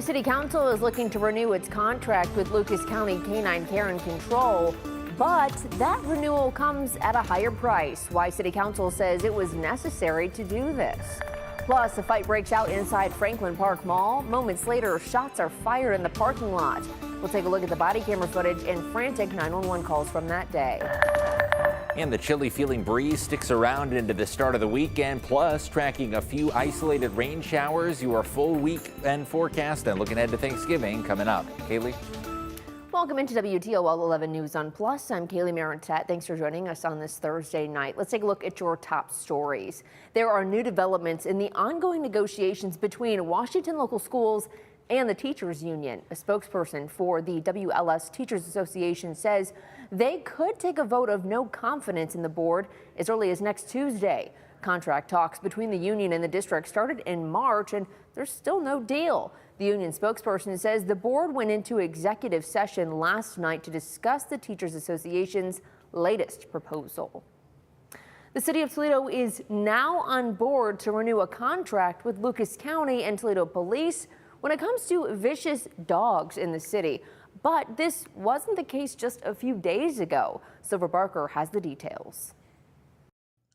City Council is looking to renew its contract with Lucas County Canine Care and Control, but that renewal comes at a higher price. Why City Council says it was necessary to do this. Plus, a fight breaks out inside Franklin Park Mall. Moments later, shots are fired in the parking lot. We'll take a look at the body camera footage and frantic 911 calls from that day. And the chilly feeling breeze sticks around into the start of the weekend, plus tracking a few isolated rain showers. Your full weekend forecast and looking ahead to Thanksgiving coming up. Kaylee? Welcome into WTOL 11 News on Plus. I'm Kaylee Marentet. Thanks for joining us on this Thursday night. Let's take a look at your top stories. There are new developments in the ongoing negotiations between Washington local schools and the teachers union. A spokesperson for the WLS Teachers Association says they could take a vote of no confidence in the board as early as next Tuesday. Contract talks between the union and the district started in March, and there's still no deal. The union spokesperson says the board went into executive session last night to discuss the Teachers Association's latest proposal. The city of Toledo is now on board to renew a contract with Lucas County and Toledo Police when it comes to vicious dogs in the city. But this wasn't the case just a few days ago. Silver Barker has the details.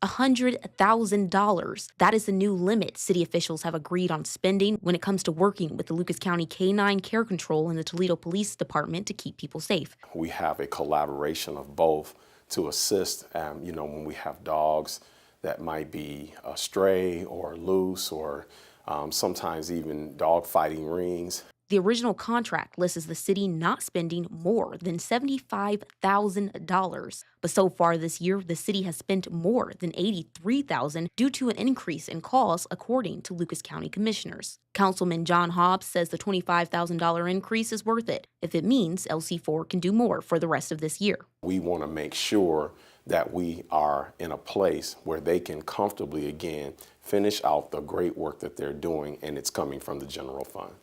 $100,000. That is the new limit city officials have agreed on spending when it comes to working with the Lucas County Canine Care Control and the Toledo Police Department to keep people safe. We have a collaboration of both to assist, when we have dogs that might be stray or loose or sometimes even dog fighting rings. The original contract lists the city not spending more than $75,000. But so far this year, the city has spent more than $83,000 due to an increase in calls, according to Lucas County commissioners. Councilman John Hobbs says the $25,000 increase is worth it if it means LC4 can do more for the rest of this year. We want to make sure that we are in a place where they can comfortably, again, finish out the great work that they're doing, and it's coming from the general fund.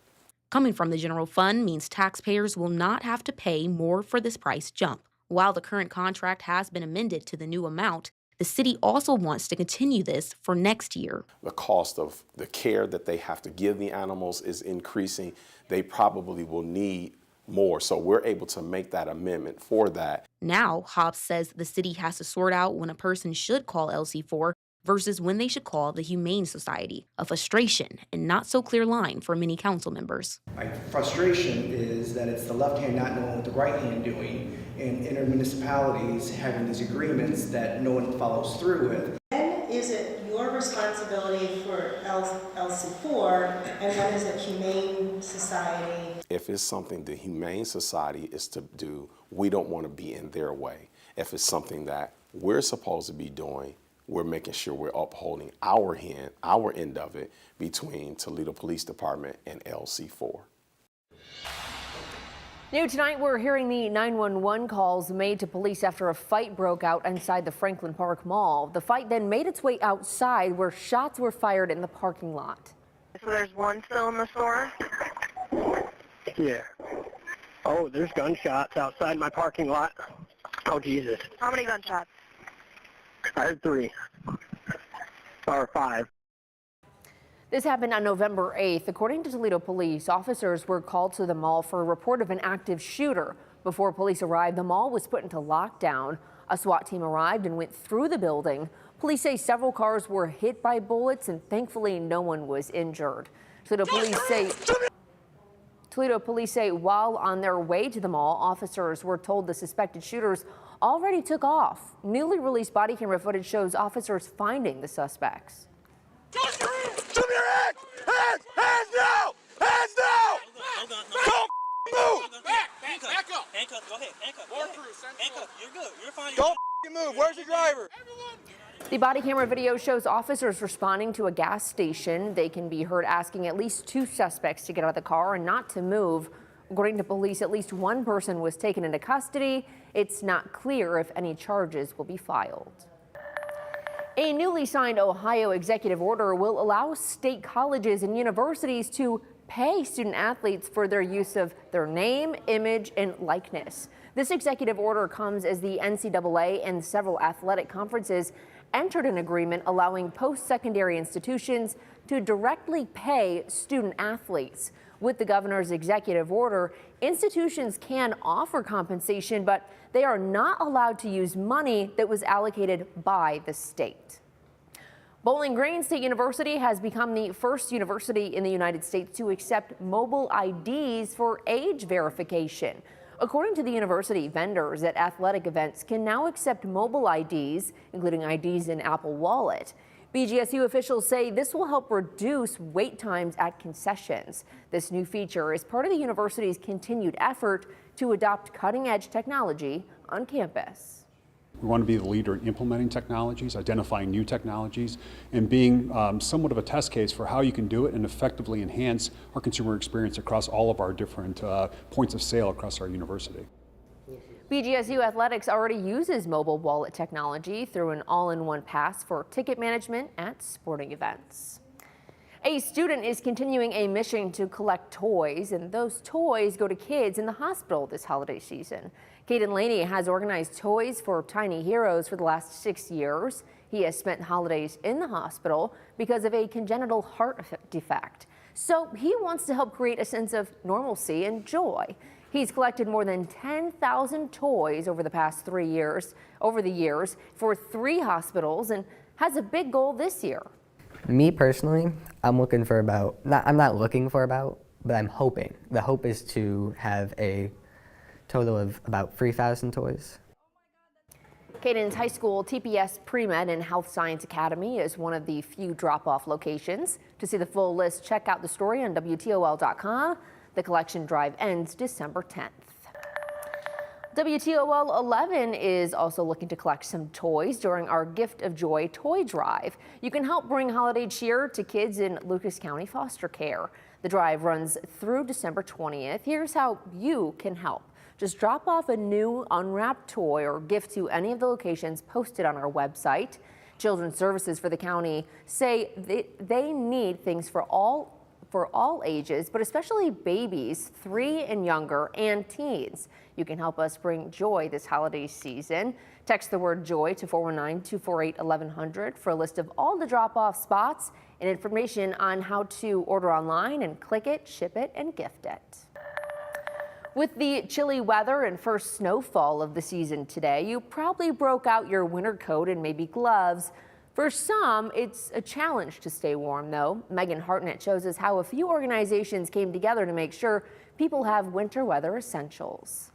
Coming from the general fund means taxpayers will not have to pay more for this price jump. While the current contract has been amended to the new amount, the city also wants to continue this for next year. The cost of the care that they have to give the animals is increasing. They probably will need more, so we're able to make that amendment for that. Now, Hobbs says the city has to sort out when a person should call LC4 versus when they should call the Humane Society, a frustration and not so clear line for many council members. My frustration is that it's the left hand not knowing what the right hand doing, and intermunicipalities having these agreements that no one follows through with. When is it your responsibility for LC4, and when is it Humane Society? If it's something the Humane Society is to do, we don't want to be in their way. If it's something that we're supposed to be doing, we're making sure we're upholding our end of it between Toledo Police Department and LC4. New tonight, we're hearing the 911 calls made to police after a fight broke out inside the Franklin Park Mall. The fight then made its way outside where shots were fired in the parking lot. So there's one still in the store? Yeah. Oh, there's gunshots outside my parking lot. Oh, Jesus. How many gunshots? I heard 3 or 5. This happened on November 8th. According to Toledo Police, officers were called to the mall for a report of an active shooter. Before police arrived, the mall was put into lockdown. A SWAT team arrived and went through the building. Police say several cars were hit by bullets, and thankfully no one was injured. Toledo Police say while on their way to the mall, officers were told the suspected shooters already took off. Newly released body camera footage shows officers finding the suspects. Show me your hands! Hands now! Hands now! Don't move! Back up! Handcuff, go ahead. Handcuff. Handcuff, you're good. You're fine. Don't move. Where's the driver? The body camera video shows officers responding to a gas station. They can be heard asking at least 2 suspects to get out of the car and not to move. According to police, at least 1 person was taken into custody. It's not clear if any charges will be filed. A newly signed Ohio executive order will allow state colleges and universities to pay student athletes for their use of their name, image, and likeness. This executive order comes as the NCAA and several athletic conferences entered an agreement allowing post-secondary institutions to directly pay student athletes. With the governor's executive order, institutions can offer compensation, but they are not allowed to use money that was allocated by the state. Bowling Green State University has become the first university in the United States to accept mobile IDs for age verification. According to the university, vendors at athletic events can now accept mobile IDs, including IDs in Apple Wallet. BGSU officials say this will help reduce wait times at concessions. This new feature is part of the university's continued effort to adopt cutting-edge technology on campus. We want to be the leader in implementing technologies, identifying new technologies, and being somewhat of a test case for how you can do it and effectively enhance our consumer experience across all of our different points of sale across our university. BGSU Athletics already uses mobile wallet technology through an all-in-one pass for ticket management at sporting events. A student is continuing a mission to collect toys, and those toys go to kids in the hospital this holiday season. Caden Laney has organized toys for tiny heroes for the last 6 years. He has spent holidays in the hospital because of a congenital heart defect. So he wants to help create a sense of normalcy and joy. He's collected more than 10,000 toys over the past 3 years, for 3 hospitals, and has a big goal this year. Me personally, I'm looking for I'm not looking for but I'm hoping. The hope is to have a total of about 3,000 toys. Caden's high school TPS Pre-Med and Health Science Academy is one of the few drop-off locations. To see the full list, check out the story on WTOL.com. The collection drive ends December 10th. WTOL 11 is also looking to collect some toys during our Gift of Joy toy drive. You can help bring holiday cheer to kids in Lucas County foster care. The drive runs through December 20th. Here's how you can help. Just drop off a new unwrapped toy or gift to any of the locations posted on our website. Children's Services for the county say they need things for all ages, but especially babies 3 and younger and teens. You can help us bring joy this holiday season. Text the word joy to 419-248-1100 for a list of all the drop-off spots and information on how to order online and click it, ship it, and gift it. With the chilly weather and first snowfall of the season today, you probably broke out your winter coat and maybe gloves. For some, it's a challenge to stay warm, though. Megan Hartnett shows us how a few organizations came together to make sure people have winter weather essentials.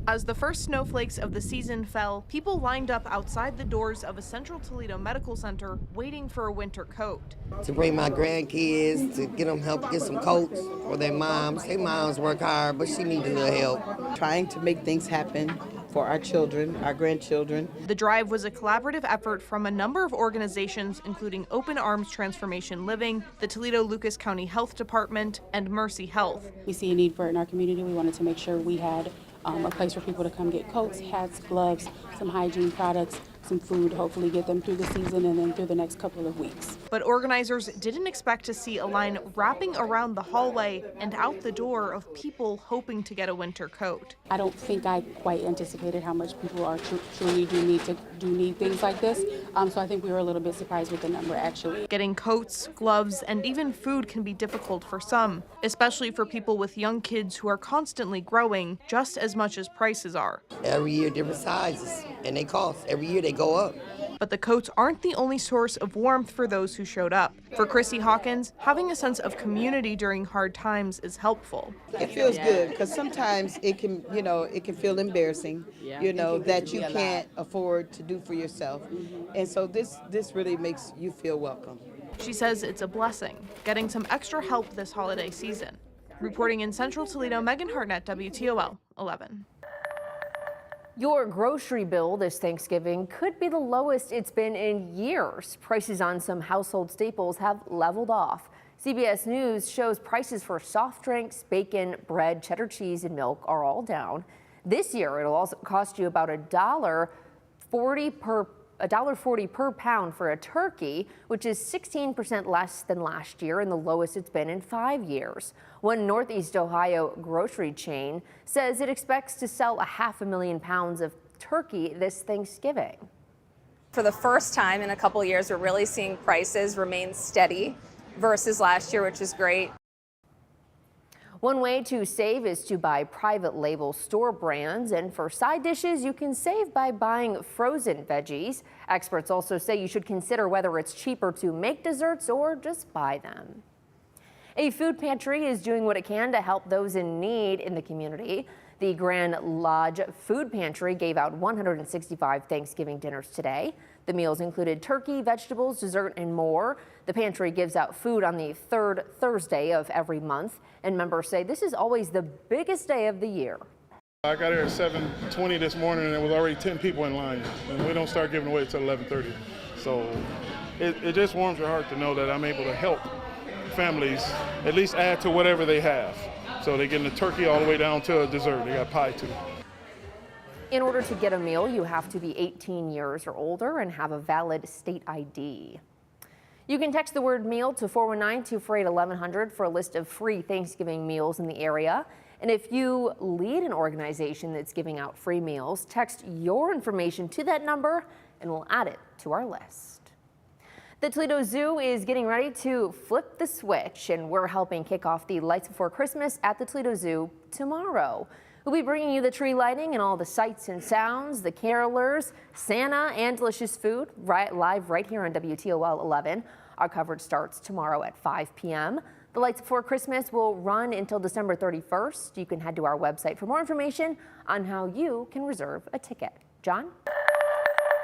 As the first snowflakes of the season fell, people lined up outside the doors of a Central Toledo Medical Center waiting for a winter coat. To bring my grandkids, to get them help get some coats for their moms. Their moms work hard, but she needs a little help. Trying to make things happen for our children, our grandchildren. The drive was a collaborative effort from a number of organizations, including Open Arms Transformation Living, the Toledo Lucas County Health Department, and Mercy Health. We see a need for it in our community. We wanted to make sure we had a place for people to come get coats, hats, gloves, some hygiene products, some food, hopefully get them through the season and then through the next couple of weeks. But organizers didn't expect to see a line wrapping around the hallway and out the door of people hoping to get a winter coat. I don't think I quite anticipated how much people are truly do need things like this. So I think we were a little bit surprised with the number actually. Getting coats, gloves, and even food can be difficult for some, especially for people with young kids who are constantly growing just as much as prices are. Every year different sizes, and they cost. Every year they go up. But the coats aren't the only source of warmth for those who showed up. For Chrissy Hawkins, having a sense of community during hard times is helpful. It feels good because sometimes it can, it can feel embarrassing, that you can't afford to do for yourself. And so this really makes you feel welcome. She says it's a blessing, getting some extra help this holiday season. Reporting in Central Toledo, Megan Hartnett, WTOL 11. Your grocery bill this Thanksgiving could be the lowest it's been in years. Prices on some household staples have leveled off. CBS News shows prices for soft drinks, bacon, bread, cheddar cheese, and milk are all down. This year, it'll also cost you about $1.40 per pound for a turkey, which is 16% less than last year and the lowest it's been in 5 years. One Northeast Ohio grocery chain says it expects to sell 500,000 pounds of turkey this Thanksgiving. For the first time in a couple of years, we're really seeing prices remain steady versus last year, which is great. One way to save is to buy private label store brands, and for side dishes, you can save by buying frozen veggies. Experts also say you should consider whether it's cheaper to make desserts or just buy them. A food pantry is doing what it can to help those in need in the community. The Grand Lodge Food Pantry gave out 165 Thanksgiving dinners today. The meals included turkey, vegetables, dessert, and more. The pantry gives out food on the third Thursday of every month, and members say this is always the biggest day of the year. I got here at 7:20 this morning, and there was already 10 people in line, and we don't start giving away until 11:30. So it just warms your heart to know that I'm able to help families at least add to whatever they have. So they're getting the turkey all the way down to a dessert. They got pie too. In order to get a meal, you have to be 18 years or older and have a valid state ID. You can text the word meal to 419-248-1100 for a list of free Thanksgiving meals in the area. And if you lead an organization that's giving out free meals, text your information to that number and we'll add it to our list. The Toledo Zoo is getting ready to flip the switch, and we're helping kick off the Lights Before Christmas at the Toledo Zoo tomorrow. We'll be bringing you the tree lighting and all the sights and sounds, the carolers, Santa, and delicious food live right here on WTOL 11. Our coverage starts tomorrow at 5 p.m. The Lights Before Christmas will run until December 31st. You can head to our website for more information on how you can reserve a ticket. John?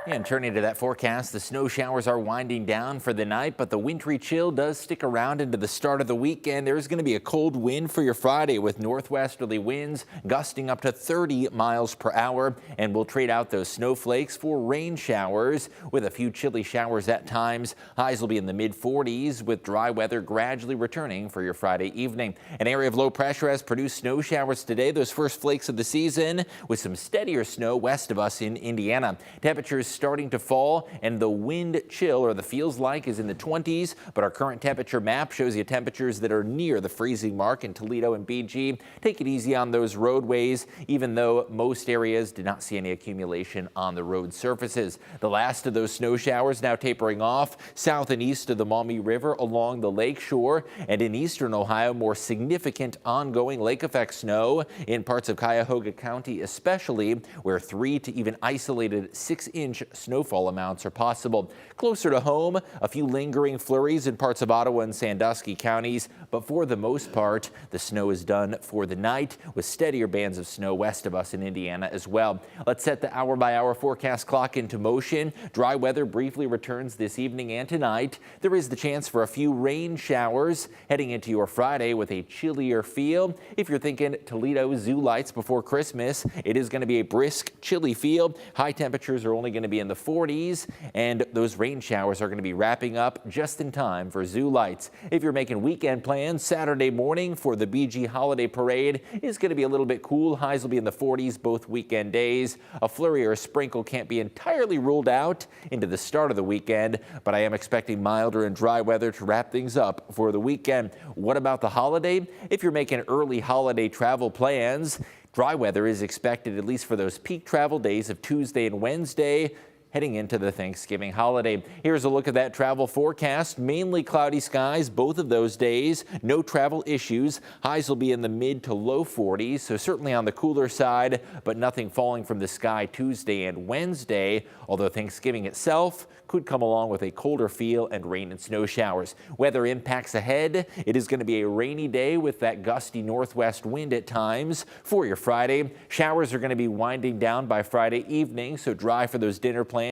And turning to that forecast, the snow showers are winding down for the night, but the wintry chill does stick around into the start of the weekend. There's going to be a cold wind for your Friday with northwesterly winds gusting up to 30 miles per hour. And we'll trade out those snowflakes for rain showers with a few chilly showers at times. Highs will be in the mid 40s with dry weather gradually returning for your Friday evening. An area of low pressure has produced snow showers today, those first flakes of the season, with some steadier snow west of us in Indiana. Temperatures starting to fall, and the wind chill, or the feels like, is in the 20s, but our current temperature map shows you temperatures that are near the freezing mark in Toledo and BG. Take it easy on those roadways, even though most areas did not see any accumulation on the road surfaces. The last of those snow showers now tapering off south and east of the Maumee River along the lake shore, and in eastern Ohio, more significant ongoing lake effect snow in parts of Cuyahoga County, especially where 3 to even isolated 6-inch snowfall amounts are possible. Closer to home, a few lingering flurries in parts of Ottawa and Sandusky counties, but for the most part, the snow is done for the night, with steadier bands of snow west of us in Indiana as well. Let's set the hour-by-hour forecast clock into motion. Dry weather briefly returns this evening and tonight. There is the chance for a few rain showers heading into your Friday with a chillier feel. If you're thinking Toledo Zoo Lights Before Christmas, it is going to be a brisk, chilly feel. High temperatures are only going to be in the 40s, and those rain showers are going to be wrapping up just in time for zoo lights. If you're making weekend plans, Saturday morning for the BG Holiday Parade is going to be a little bit cool. Highs will be in the 40s both weekend days. A flurry or a sprinkle can't be entirely ruled out into the start of the weekend, but I am expecting milder and dry weather to wrap things up for the weekend. What about the holiday? If you're making early holiday travel plans, dry weather is expected at least for those peak travel days of Tuesday and Wednesday, heading into the Thanksgiving holiday. Here's a look at that travel forecast. Mainly cloudy skies both of those days. No travel issues. Highs will be in the mid to low 40s, so certainly on the cooler side, but nothing falling from the sky Tuesday and Wednesday, although Thanksgiving itself could come along with a colder feel and rain and snow showers. Weather impacts ahead. It is going to be a rainy day with that gusty northwest wind at times for your Friday. Showers are going to be winding down by Friday evening, so dry for those dinner plans